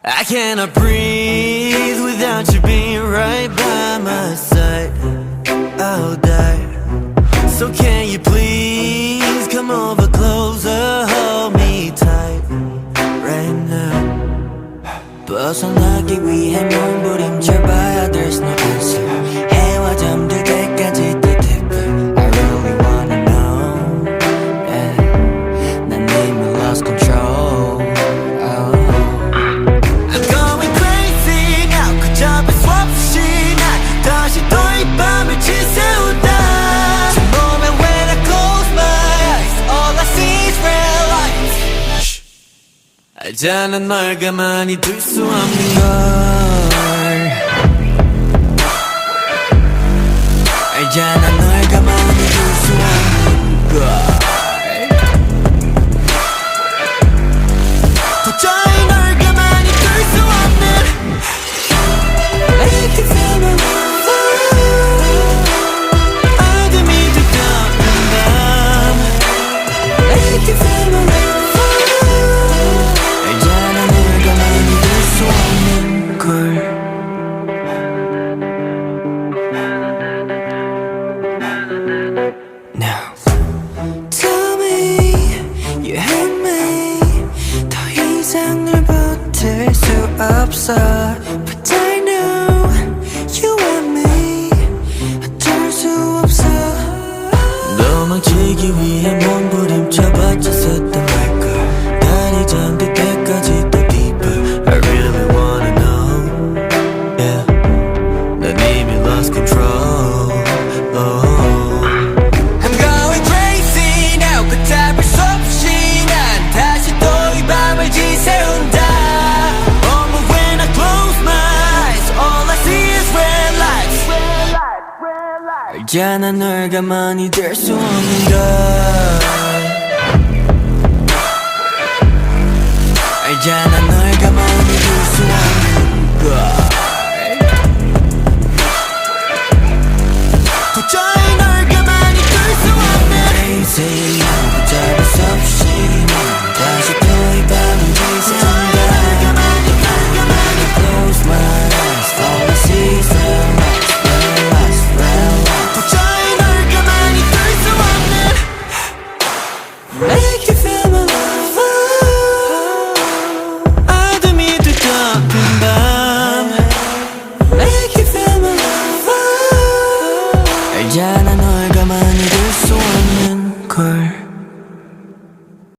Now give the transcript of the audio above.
I cannot breathe without you being right by my side. I'll die. So can you please come over closer, hold me tight right now. 벗어나기 위해 몸부림쳐봐야 there's no answer. 해와 잠들 때까지 더 deeper. I really wanna know. Yeah. 난 이미 lost control. I'm going crazy now. 그 잡을 수 없이 난 다시 또 이 밤을 지새운다. 저 moment when I close my eyes, all I see is red lights. 알잖아 널 가만히 둘 수 없는 걸. 알잖아 널 가만히 둘 수 없는 걸. 도저히 널 가만히 둘 수 없는. Make it feel my love. 어둠이 두껍는 밤. Make it feel my love. 알잖아 널 가만히 둘 수 없는 걸. Now tell me you hate me. 더 이상 널 버틸 수 없어. But I know you want me. 어쩔 수 없어. 도망치기 위해 몸부림쳐봤자 썼던 말걸. 달이 잠들 때까지 더 deeper. I really wanna know. Yeah. 난 이미 lost control. I'm going crazy now. 걷잡을 수 없이 난 다시 또 이 밤을 지새운다. Moment when I close my eyes, all I see is red lights. 알잖아 널 가만히 둘 수 없는 걸. 알잖아 널 가만히 둘 수 없는 걸.